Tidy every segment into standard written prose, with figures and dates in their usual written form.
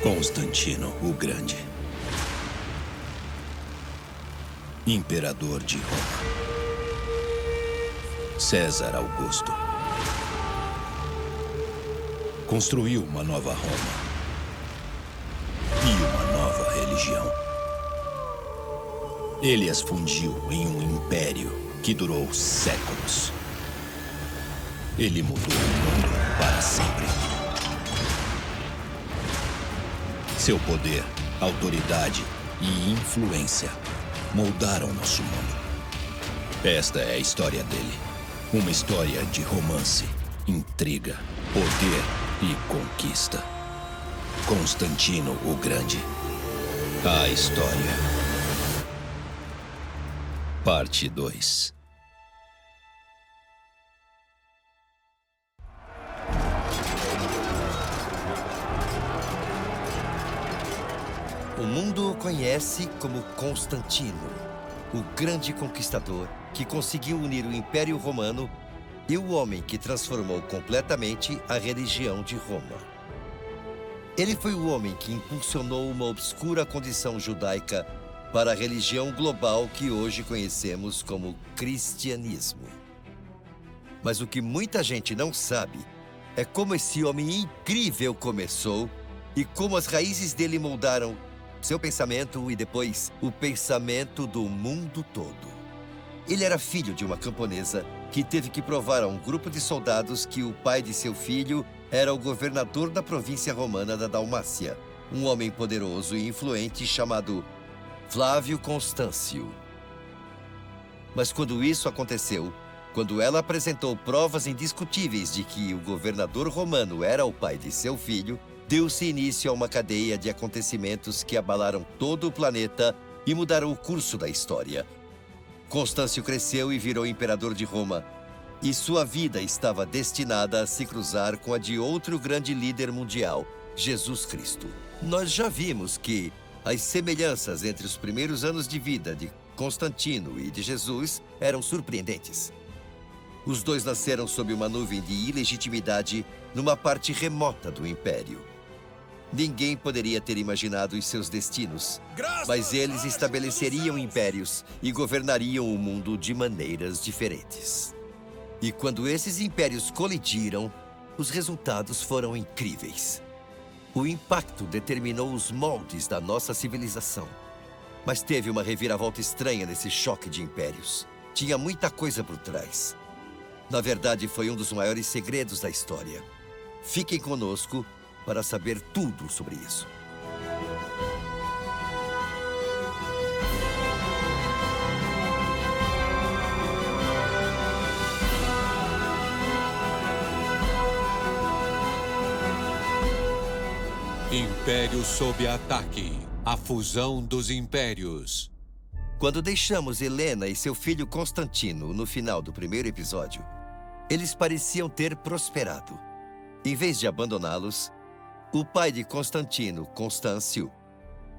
Constantino o Grande, imperador de Roma. César Augusto construiu uma nova Roma e uma nova religião. Ele as fundiu em um império que durou séculos. Ele mudou o mundo para sempre. Seu poder, autoridade e influência moldaram nosso mundo. Esta é a história dele. Uma história de romance, intriga, poder e conquista. Constantino o Grande. A história. Parte 2. O mundo o conhece como Constantino, o grande conquistador que conseguiu unir o Império Romano e o homem que transformou completamente a religião de Roma. Ele foi o homem que impulsionou uma obscura condição judaica para a religião global que hoje conhecemos como cristianismo. Mas o que muita gente não sabe é como esse homem incrível começou e como as raízes dele moldaram seu pensamento e depois o pensamento do mundo todo. Ele era filho de uma camponesa que teve que provar a um grupo de soldados que o pai de seu filho era o governador da província romana da Dalmácia, um homem poderoso e influente chamado Flávio Constâncio. Mas quando isso aconteceu, quando ela apresentou provas indiscutíveis de que o governador romano era o pai de seu filho, deu-se início a uma cadeia de acontecimentos que abalaram todo o planeta e mudaram o curso da história. Constâncio cresceu e virou imperador de Roma, e sua vida estava destinada a se cruzar com a de outro grande líder mundial, Jesus Cristo. Nós já vimos que as semelhanças entre os primeiros anos de vida de Constantino e de Jesus eram surpreendentes. Os dois nasceram sob uma nuvem de ilegitimidade numa parte remota do império. Ninguém poderia ter imaginado os seus destinos, mas eles estabeleceriam impérios e governariam o mundo de maneiras diferentes. E quando esses impérios colidiram, os resultados foram incríveis. O impacto determinou os moldes da nossa civilização. Mas teve uma reviravolta estranha nesse choque de impérios. Tinha muita coisa por trás. Na verdade, foi um dos maiores segredos da história. Fiquem conosco para saber tudo sobre isso. Império sob ataque. A fusão dos impérios. Quando deixamos Helena e seu filho Constantino no final do primeiro episódio, eles pareciam ter prosperado. Em vez de abandoná-los, o pai de Constantino, Constâncio,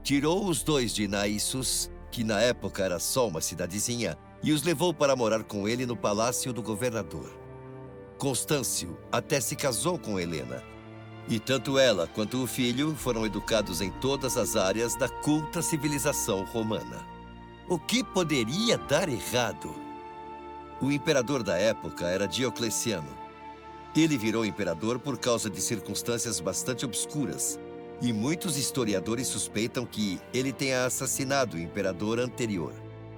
tirou os dois de Naissus, que na época era só uma cidadezinha, e os levou para morar com ele no palácio do governador. Constâncio até se casou com Helena, e tanto ela quanto o filho foram educados em todas as áreas da culta civilização romana. O que poderia dar errado? O imperador da época era Diocleciano. Ele virou imperador por causa de circunstâncias bastante obscuras, e muitos historiadores suspeitam que ele tenha assassinado o imperador anterior.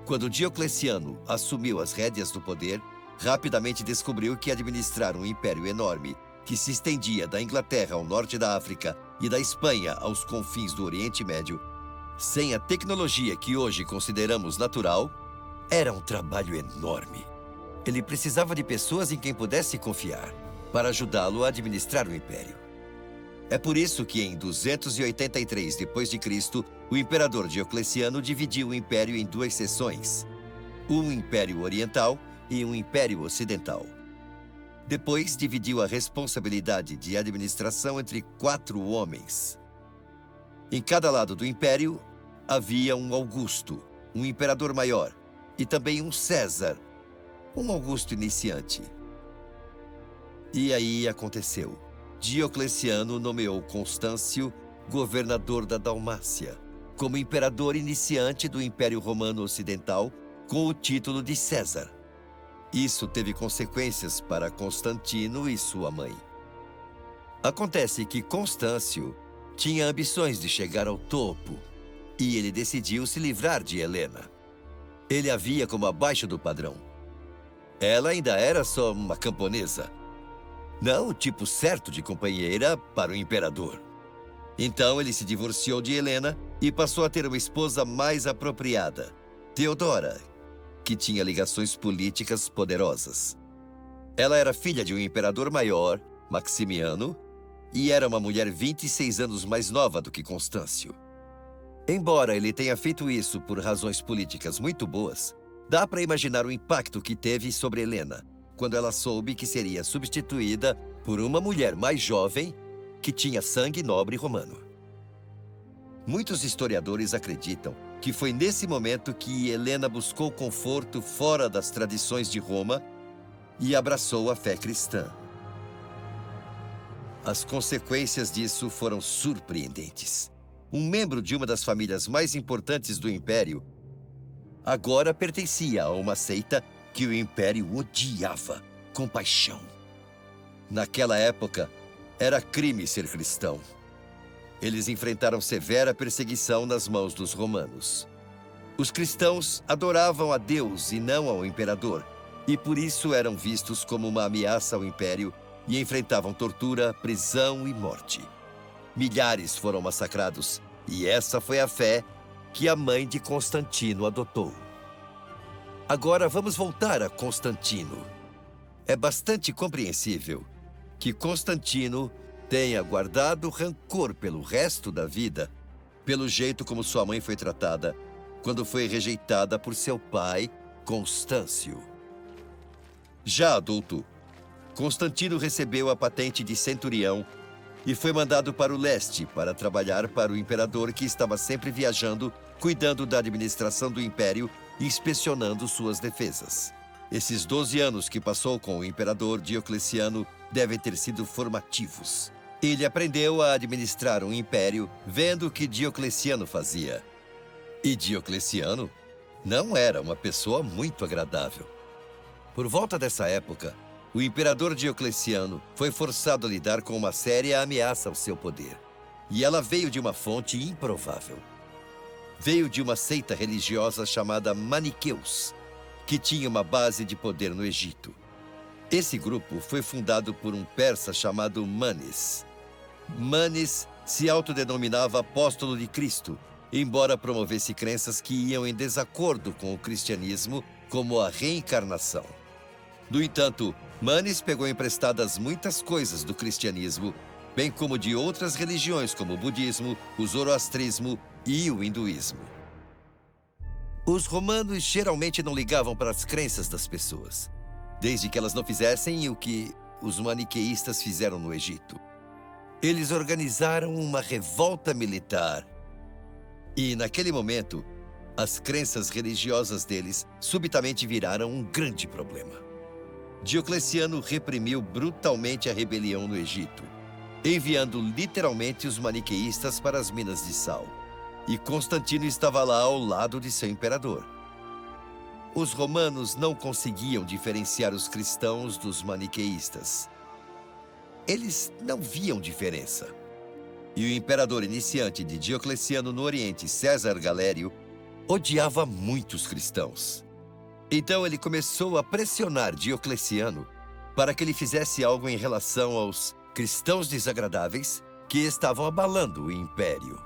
Quando Diocleciano assumiu as rédeas do poder, rapidamente descobriu que administrar um império enorme que se estendia da Inglaterra ao norte da África e da Espanha aos confins do Oriente Médio, sem a tecnologia que hoje consideramos natural, era um trabalho enorme. Ele precisava de pessoas em quem pudesse confiar para ajudá-lo a administrar o império. É por isso que em 283 d.C., o imperador Diocleciano dividiu o império em duas seções, um império oriental e um império ocidental. Depois dividiu a responsabilidade de administração entre 4 homens. Em cada lado do império havia um Augusto, um imperador maior, e também um César, um Augusto iniciante. E aí aconteceu. Diocleciano nomeou Constâncio governador da Dalmácia, como imperador iniciante do Império Romano Ocidental, com o título de César. Isso teve consequências para Constantino e sua mãe. Acontece que Constâncio tinha ambições de chegar ao topo, e ele decidiu se livrar de Helena. Ele a via como abaixo do padrão. Ela ainda era só uma camponesa, não o tipo certo de companheira para o imperador. Então ele se divorciou de Helena e passou a ter uma esposa mais apropriada, Teodora, que tinha ligações políticas poderosas. Ela era filha de um imperador maior, Maximiano, e era uma mulher 26 anos mais nova do que Constâncio. Embora ele tenha feito isso por razões políticas muito boas, dá para imaginar o impacto que teve sobre Helena quando ela soube que seria substituída por uma mulher mais jovem que tinha sangue nobre romano. Muitos historiadores acreditam que foi nesse momento que Helena buscou conforto fora das tradições de Roma e abraçou a fé cristã. As consequências disso foram surpreendentes. Um membro de uma das famílias mais importantes do Império agora pertencia a uma seita que o Império odiava com paixão. Naquela época, era crime ser cristão. Eles enfrentaram severa perseguição nas mãos dos romanos. Os cristãos adoravam a Deus e não ao imperador, e por isso eram vistos como uma ameaça ao Império e enfrentavam tortura, prisão e morte. Milhares foram massacrados, e essa foi a fé que a mãe de Constantino adotou. Agora vamos voltar a Constantino. É bastante compreensível que Constantino tenha guardado rancor pelo resto da vida, pelo jeito como sua mãe foi tratada quando foi rejeitada por seu pai, Constâncio. Já adulto, Constantino recebeu a patente de centurião e foi mandado para o leste para trabalhar para o imperador que estava sempre viajando, cuidando da administração do império e inspecionando suas defesas. Esses 12 anos que passou com o imperador Diocleciano devem ter sido formativos. Ele aprendeu a administrar um império vendo o que Diocleciano fazia. E Diocleciano não era uma pessoa muito agradável. Por volta dessa época, o imperador Diocleciano foi forçado a lidar com uma séria ameaça ao seu poder. E ela veio de uma fonte improvável. Veio de uma seita religiosa chamada Maniqueus, que tinha uma base de poder no Egito. Esse grupo foi fundado por um persa chamado Manes. Manes se autodenominava apóstolo de Cristo, embora promovesse crenças que iam em desacordo com o cristianismo, como a reencarnação. No entanto, Manes pegou emprestadas muitas coisas do cristianismo, bem como de outras religiões como o budismo, o zoroastrismo e o hinduísmo. Os romanos geralmente não ligavam para as crenças das pessoas, desde que elas não fizessem o que os maniqueístas fizeram no Egito. Eles organizaram uma revolta militar. E, naquele momento, as crenças religiosas deles subitamente viraram um grande problema. Diocleciano reprimiu brutalmente a rebelião no Egito, enviando literalmente os maniqueístas para as minas de sal. E Constantino estava lá ao lado de seu imperador. Os romanos não conseguiam diferenciar os cristãos dos maniqueístas. Eles não viam diferença. E o imperador iniciante de Diocleciano no Oriente, César Galério, odiava muito os cristãos. Então ele começou a pressionar Diocleciano para que ele fizesse algo em relação aos cristãos desagradáveis que estavam abalando o império.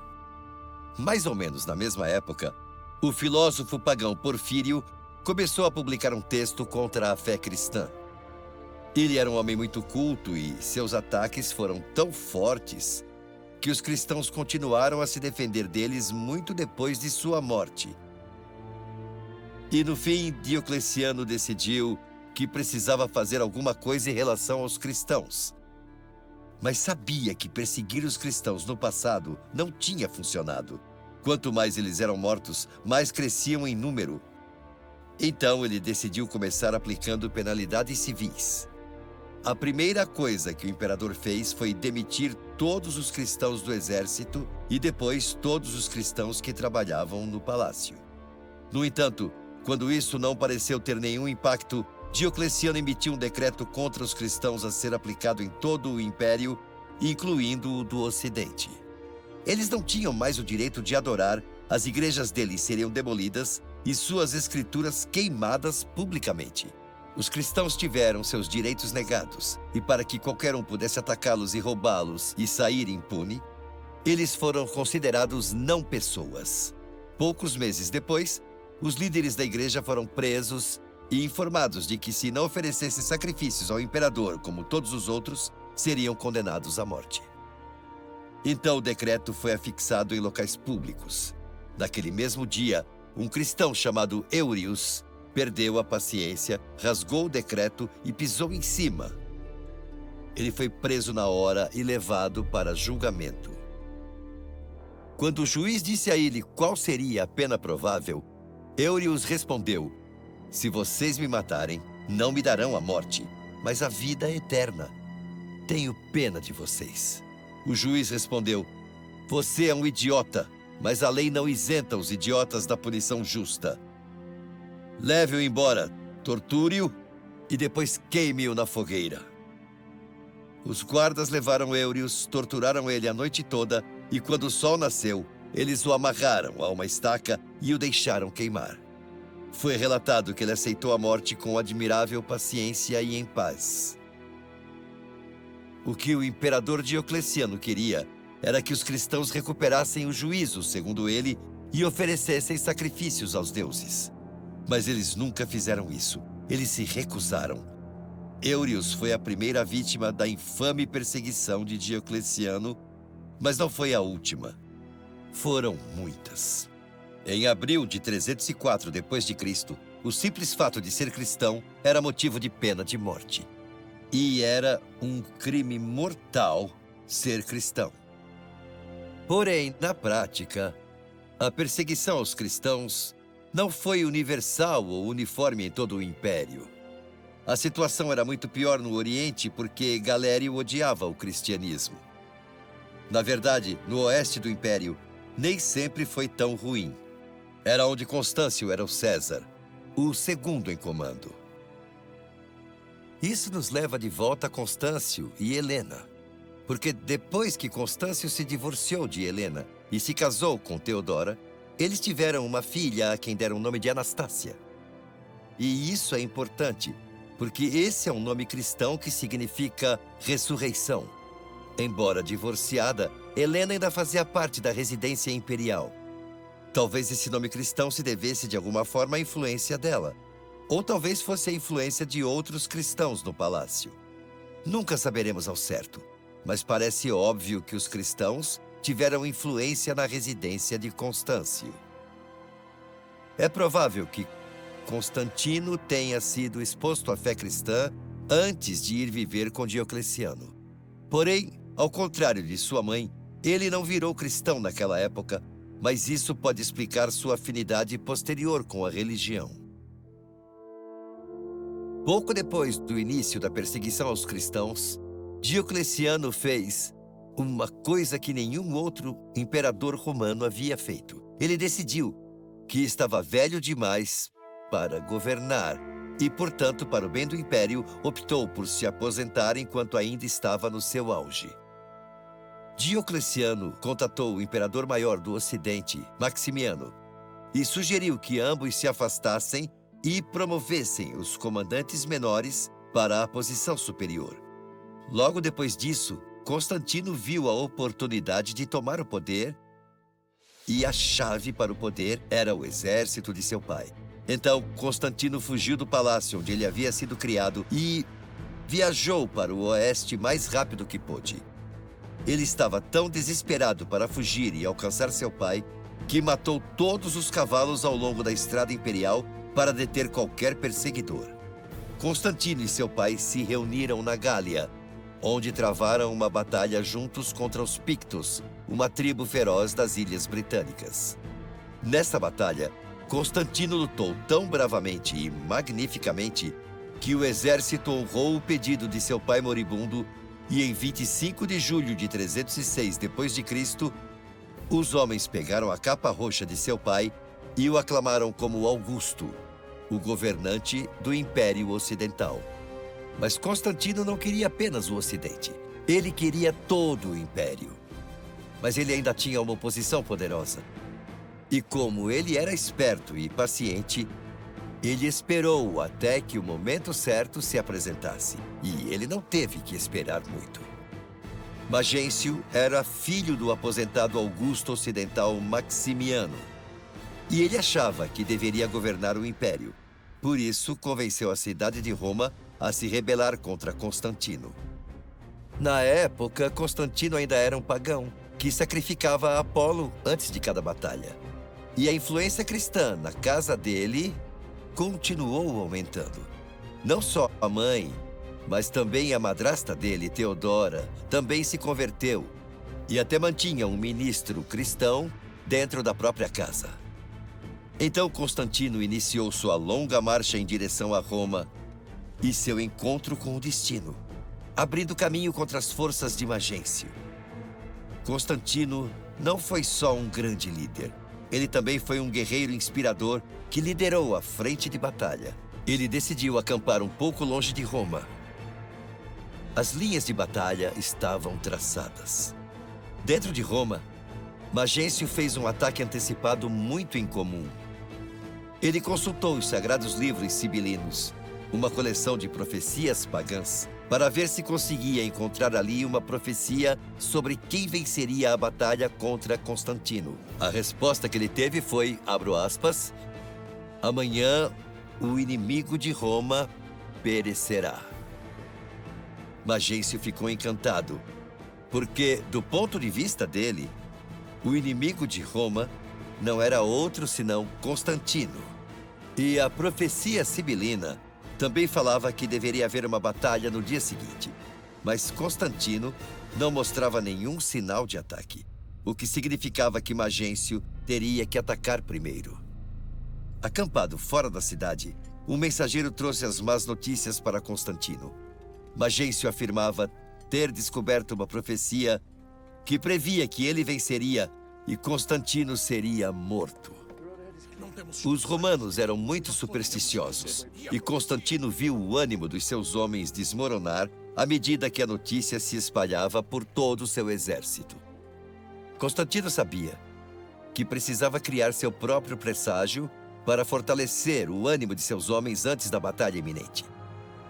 Mais ou menos na mesma época, o filósofo pagão Porfírio começou a publicar um texto contra a fé cristã. Ele era um homem muito culto e seus ataques foram tão fortes que os cristãos continuaram a se defender deles muito depois de sua morte. E no fim, Diocleciano decidiu que precisava fazer alguma coisa em relação aos cristãos. Mas sabia que perseguir os cristãos no passado não tinha funcionado. Quanto mais eles eram mortos, mais cresciam em número. Então ele decidiu começar aplicando penalidades civis. A primeira coisa que o imperador fez foi demitir todos os cristãos do exército e depois todos os cristãos que trabalhavam no palácio. No entanto, quando isso não pareceu ter nenhum impacto, Diocleciano emitiu um decreto contra os cristãos a ser aplicado em todo o império, incluindo o do Ocidente. Eles não tinham mais o direito de adorar, as igrejas deles seriam demolidas e suas escrituras queimadas publicamente. Os cristãos tiveram seus direitos negados, e para que qualquer um pudesse atacá-los e roubá-los e sair impune, eles foram considerados não pessoas. Poucos meses depois, os líderes da igreja foram presos e informados de que, se não oferecessem sacrifícios ao imperador como todos os outros, seriam condenados à morte. Então o decreto foi afixado em locais públicos. Naquele mesmo dia, um cristão chamado Eurius perdeu a paciência, rasgou o decreto e pisou em cima. Ele foi preso na hora e levado para julgamento. Quando o juiz disse a ele qual seria a pena provável, Eurius respondeu: "Se vocês me matarem, não me darão a morte, mas a vida eterna. Tenho pena de vocês." O juiz respondeu: "Você é um idiota, mas a lei não isenta os idiotas da punição justa. Leve-o embora, torture-o e depois queime-o na fogueira." Os guardas levaram Eurius, torturaram ele a noite toda e, quando o sol nasceu, eles o amarraram a uma estaca e o deixaram queimar. Foi relatado que ele aceitou a morte com admirável paciência e em paz. O que o imperador Diocleciano queria era que os cristãos recuperassem o juízo, segundo ele, e oferecessem sacrifícios aos deuses. Mas eles nunca fizeram isso. Eles se recusaram. Eurius foi a primeira vítima da infame perseguição de Diocleciano, mas não foi a última. Foram muitas. Em abril de 304 d.C., o simples fato de ser cristão era motivo de pena de morte. E era um crime mortal ser cristão. Porém, na prática, a perseguição aos cristãos não foi universal ou uniforme em todo o império. A situação era muito pior no Oriente porque Galério odiava o cristianismo. Na verdade, no oeste do império, nem sempre foi tão ruim. Era onde Constâncio era o César, o segundo em comando. Isso nos leva de volta a Constâncio e Helena. Porque depois que Constâncio se divorciou de Helena e se casou com Teodora, eles tiveram uma filha a quem deram o nome de Anastácia. E isso é importante, porque esse é um nome cristão que significa ressurreição. Embora divorciada, Helena ainda fazia parte da residência imperial. Talvez esse nome cristão se devesse de alguma forma à influência dela. Ou talvez fosse a influência de outros cristãos no palácio. Nunca saberemos ao certo, mas parece óbvio que os cristãos tiveram influência na residência de Constâncio. É provável que Constantino tenha sido exposto à fé cristã antes de ir viver com Diocleciano. Porém, ao contrário de sua mãe, ele não virou cristão naquela época, mas isso pode explicar sua afinidade posterior com a religião. Pouco depois do início da perseguição aos cristãos, Diocleciano fez uma coisa que nenhum outro imperador romano havia feito. Ele decidiu que estava velho demais para governar e, portanto, para o bem do império, optou por se aposentar enquanto ainda estava no seu auge. Diocleciano contatou o imperador maior do Ocidente, Maximiano, e sugeriu que ambos se afastassem e promovessem os comandantes menores para a posição superior. Logo depois disso, Constantino viu a oportunidade de tomar o poder e a chave para o poder era o exército de seu pai. Então, Constantino fugiu do palácio onde ele havia sido criado e viajou para o oeste mais rápido que pôde. Ele estava tão desesperado para fugir e alcançar seu pai que matou todos os cavalos ao longo da estrada imperial para deter qualquer perseguidor. Constantino e seu pai se reuniram na Gália, onde travaram uma batalha juntos contra os Pictos, uma tribo feroz das Ilhas Britânicas. Nessa batalha, Constantino lutou tão bravamente e magnificamente que o exército honrou o pedido de seu pai moribundo e em 25 de julho de 306 d.C., os homens pegaram a capa roxa de seu pai e o aclamaram como Augusto, o governante do Império Ocidental. Mas Constantino não queria apenas o Ocidente. Ele queria todo o Império. Mas ele ainda tinha uma oposição poderosa. E como ele era esperto e paciente, ele esperou até que o momento certo se apresentasse. E ele não teve que esperar muito. Magêncio era filho do aposentado Augusto Ocidental Maximiano. E ele achava que deveria governar o Império. Por isso, convenceu a cidade de Roma a se rebelar contra Constantino. Na época, Constantino ainda era um pagão que sacrificava a Apolo antes de cada batalha. E a influência cristã na casa dele continuou aumentando. Não só a mãe, mas também a madrasta dele, Teodora, também se converteu e até mantinha um ministro cristão dentro da própria casa. Então Constantino iniciou sua longa marcha em direção a Roma e seu encontro com o destino, abrindo caminho contra as forças de Magêncio. Constantino não foi só um grande líder. Ele também foi um guerreiro inspirador que liderou a frente de batalha. Ele decidiu acampar um pouco longe de Roma. As linhas de batalha estavam traçadas. Dentro de Roma, Magêncio fez um ataque antecipado muito incomum. Ele consultou os sagrados livros sibilinos, uma coleção de profecias pagãs, para ver se conseguia encontrar ali uma profecia sobre quem venceria a batalha contra Constantino. A resposta que ele teve foi, abro aspas, amanhã o inimigo de Roma perecerá. Magêncio ficou encantado, porque, do ponto de vista dele, o inimigo de Roma não era outro senão Constantino. E a profecia sibilina também falava que deveria haver uma batalha no dia seguinte. Mas Constantino não mostrava nenhum sinal de ataque, o que significava que Magêncio teria que atacar primeiro. Acampado fora da cidade, um mensageiro trouxe as más notícias para Constantino. Magêncio afirmava ter descoberto uma profecia que previa que ele venceria e Constantino seria morto. Os romanos eram muito supersticiosos e Constantino viu o ânimo dos seus homens desmoronar à medida que a notícia se espalhava por todo o seu exército. Constantino sabia que precisava criar seu próprio presságio para fortalecer o ânimo de seus homens antes da batalha iminente.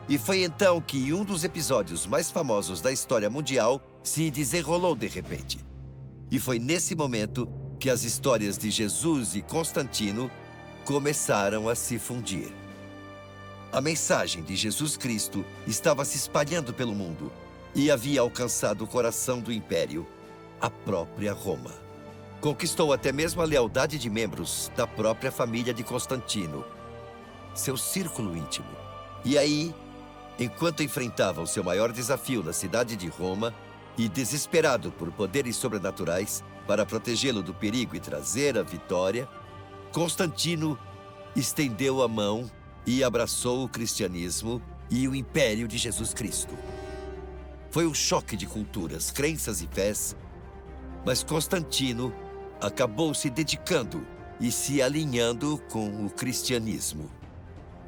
E foi então que um dos episódios mais famosos da história mundial se desenrolou de repente. E foi nesse momento que as histórias de Jesus e Constantino começaram a se fundir. A mensagem de Jesus Cristo estava se espalhando pelo mundo e havia alcançado o coração do império, a própria Roma. Conquistou até mesmo a lealdade de membros da própria família de Constantino, seu círculo íntimo. E aí, enquanto enfrentavam seu maior desafio na cidade de Roma e desesperado por poderes sobrenaturais para protegê-lo do perigo e trazer a vitória, Constantino estendeu a mão e abraçou o cristianismo e o império de Jesus Cristo. Foi um choque de culturas, crenças e fés, mas Constantino acabou se dedicando e se alinhando com o cristianismo.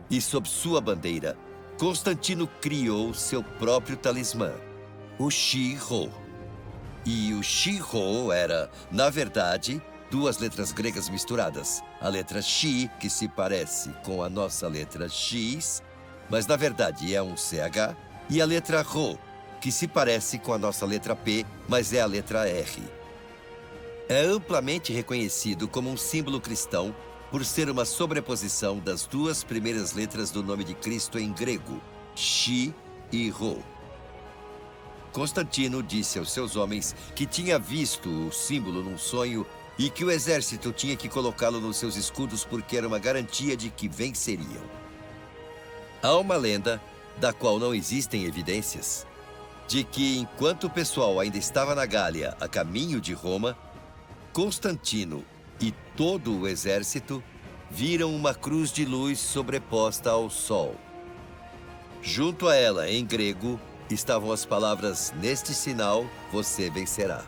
E sob sua bandeira, Constantino criou seu próprio talismã, o Chi-Rho. E o Chi-Rho era, na verdade, duas letras gregas misturadas. A letra Chi, que se parece com a nossa letra X, mas na verdade é um CH, e a letra Rho, que se parece com a nossa letra P, mas é a letra R. É amplamente reconhecido como um símbolo cristão por ser uma sobreposição das duas primeiras letras do nome de Cristo em grego, Chi e Rho. Constantino disse aos seus homens que tinha visto o símbolo num sonho e que o exército tinha que colocá-lo nos seus escudos porque era uma garantia de que venceriam. Há uma lenda, da qual não existem evidências, de que enquanto o pessoal ainda estava na Gália a caminho de Roma, Constantino e todo o exército viram uma cruz de luz sobreposta ao sol. Junto a ela, em grego, estavam as palavras: "Neste sinal, você vencerá".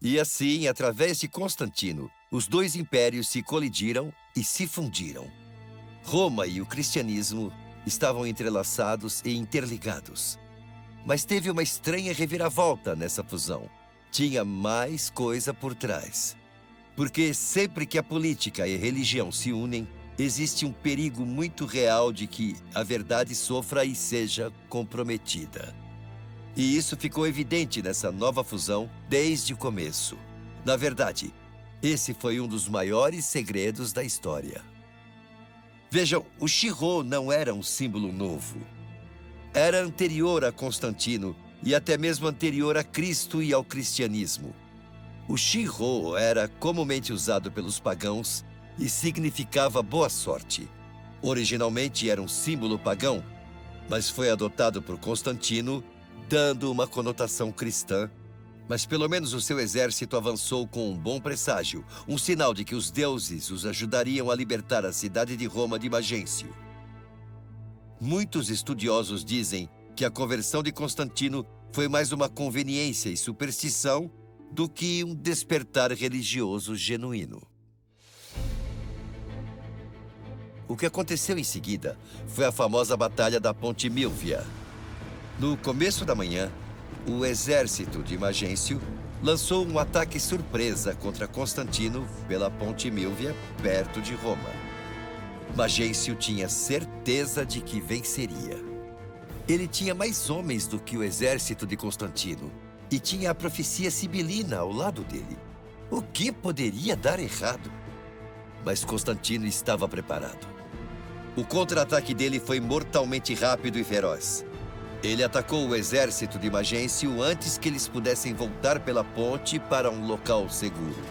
E assim, através de Constantino, os dois impérios se colidiram e se fundiram. Roma e o cristianismo estavam entrelaçados e interligados. Mas teve uma estranha reviravolta nessa fusão. Tinha mais coisa por trás. Porque sempre que a política e a religião se unem, existe um perigo muito real de que a verdade sofra e seja comprometida. E isso ficou evidente nessa nova fusão desde o começo. Na verdade, esse foi um dos maiores segredos da história. Vejam, o Shi-Ho não era um símbolo novo. Era anterior a Constantino e até mesmo anterior a Cristo e ao cristianismo. O Shi-Ho era comumente usado pelos pagãos e significava boa sorte. Originalmente era um símbolo pagão, mas foi adotado por Constantino, dando uma conotação cristã. Mas pelo menos o seu exército avançou com um bom presságio, um sinal de que os deuses os ajudariam a libertar a cidade de Roma de Magêncio. Muitos estudiosos dizem que a conversão de Constantino foi mais uma conveniência e superstição do que um despertar religioso genuíno. O que aconteceu em seguida foi a famosa Batalha da Ponte Milvia. No começo da manhã, o exército de Magêncio lançou um ataque surpresa contra Constantino pela Ponte Milvia, perto de Roma. Magêncio tinha certeza de que venceria. Ele tinha mais homens do que o exército de Constantino e tinha a profecia sibilina ao lado dele. O que poderia dar errado? Mas Constantino estava preparado. O contra-ataque dele foi mortalmente rápido e feroz. Ele atacou o exército de Magêncio antes que eles pudessem voltar pela ponte para um local seguro.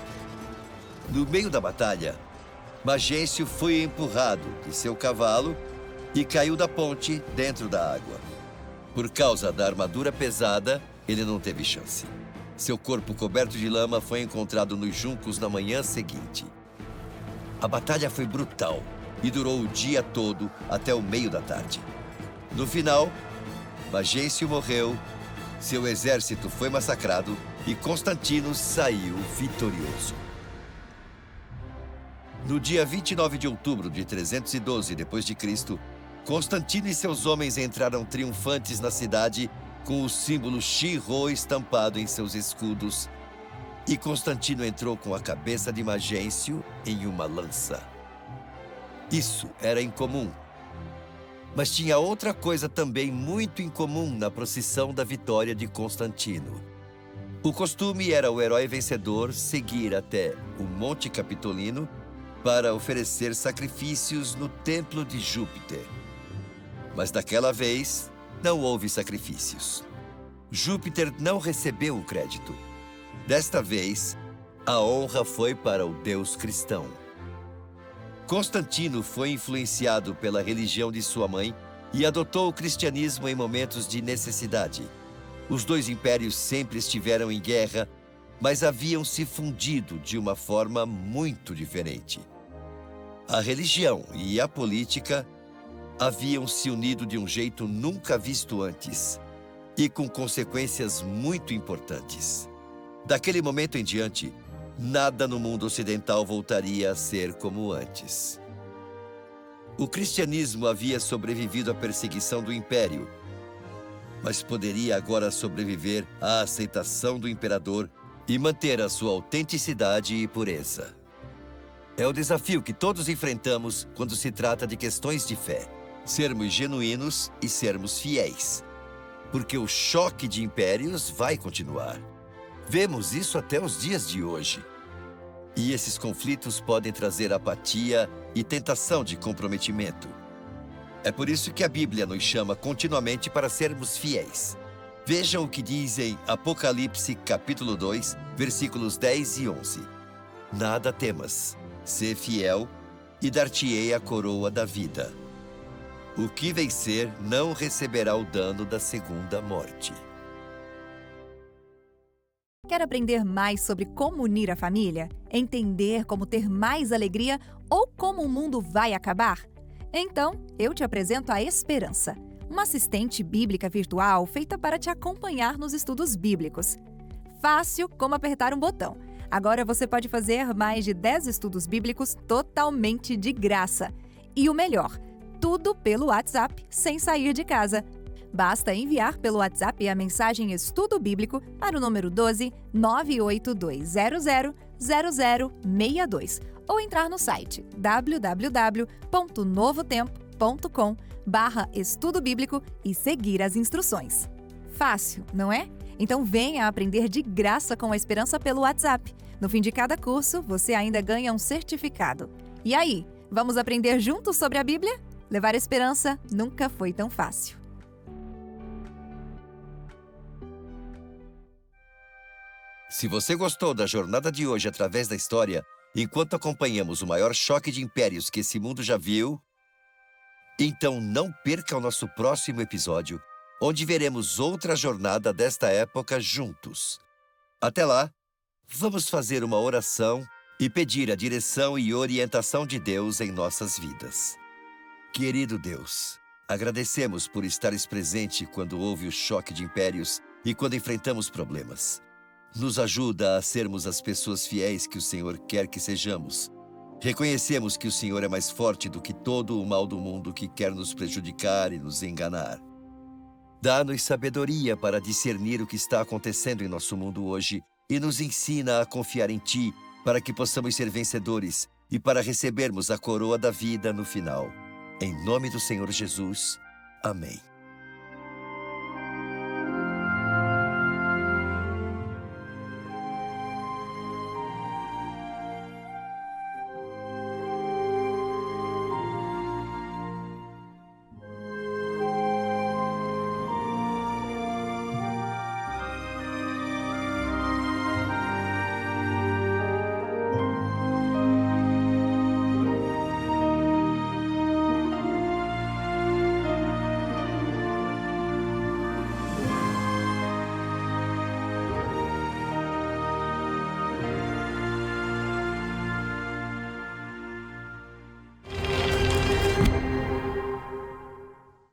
No meio da batalha, Magêncio foi empurrado de seu cavalo e caiu da ponte dentro da água. Por causa da armadura pesada, ele não teve chance. Seu corpo coberto de lama foi encontrado nos juncos na manhã seguinte. A batalha foi brutal e durou o dia todo até o meio da tarde. No final, Magêncio morreu, seu exército foi massacrado e Constantino saiu vitorioso. No dia 29 de outubro de 312 d.C., Constantino e seus homens entraram triunfantes na cidade com o símbolo Shi-Ho estampado em seus escudos, e Constantino entrou com a cabeça de Magêncio em uma lança. Isso era incomum. Mas tinha outra coisa também muito incomum na procissão da vitória de Constantino. O costume era o herói vencedor seguir até o Monte Capitolino para oferecer sacrifícios no templo de Júpiter. Mas daquela vez, não houve sacrifícios. Júpiter não recebeu o crédito. Desta vez, a honra foi para o deus cristão. Constantino foi influenciado pela religião de sua mãe e adotou o cristianismo em momentos de necessidade. Os dois impérios sempre estiveram em guerra, mas haviam se fundido de uma forma muito diferente. A religião e a política haviam se unido de um jeito nunca visto antes e com consequências muito importantes. Daquele momento em diante, nada no mundo ocidental voltaria a ser como antes. O cristianismo havia sobrevivido à perseguição do império, mas poderia agora sobreviver à aceitação do imperador e manter a sua autenticidade e pureza. É o desafio que todos enfrentamos quando se trata de questões de fé. Sermos genuínos e sermos fiéis. Porque o choque de impérios vai continuar. Vemos isso até os dias de hoje. E esses conflitos podem trazer apatia e tentação de comprometimento. É por isso que a Bíblia nos chama continuamente para sermos fiéis. Vejam o que diz em Apocalipse, capítulo 2, versículos 10 e 11. Nada temas, sê fiel e dar-te-ei a coroa da vida. O que vencer não receberá o dano da segunda morte. Quer aprender mais sobre como unir a família? Entender como ter mais alegria ou como o mundo vai acabar? Então, eu te apresento a Esperança, uma assistente bíblica virtual feita para te acompanhar nos estudos bíblicos. Fácil como apertar um botão. Agora você pode fazer mais de 10 estudos bíblicos totalmente de graça. E o melhor, tudo pelo WhatsApp, sem sair de casa. Basta enviar pelo WhatsApp a mensagem Estudo Bíblico para o número 12 98200 0062 ou entrar no site www.novotempo.com/estudo bíblico e seguir as instruções. Fácil, não é? Então venha aprender de graça com a Esperança pelo WhatsApp. No fim de cada curso, você ainda ganha um certificado. E aí, vamos aprender juntos sobre a Bíblia? Levar esperança nunca foi tão fácil. Se você gostou da jornada de hoje através da história, enquanto acompanhamos o maior choque de impérios que esse mundo já viu, então não perca o nosso próximo episódio, onde veremos outra jornada desta época juntos. Até lá, vamos fazer uma oração e pedir a direção e orientação de Deus em nossas vidas. Querido Deus, agradecemos por estares presente quando houve o choque de impérios e quando enfrentamos problemas. Nos ajuda a sermos as pessoas fiéis que o Senhor quer que sejamos. Reconhecemos que o Senhor é mais forte do que todo o mal do mundo que quer nos prejudicar e nos enganar. Dá-nos sabedoria para discernir o que está acontecendo em nosso mundo hoje e nos ensina a confiar em Ti para que possamos ser vencedores e para recebermos a coroa da vida no final. Em nome do Senhor Jesus. Amém.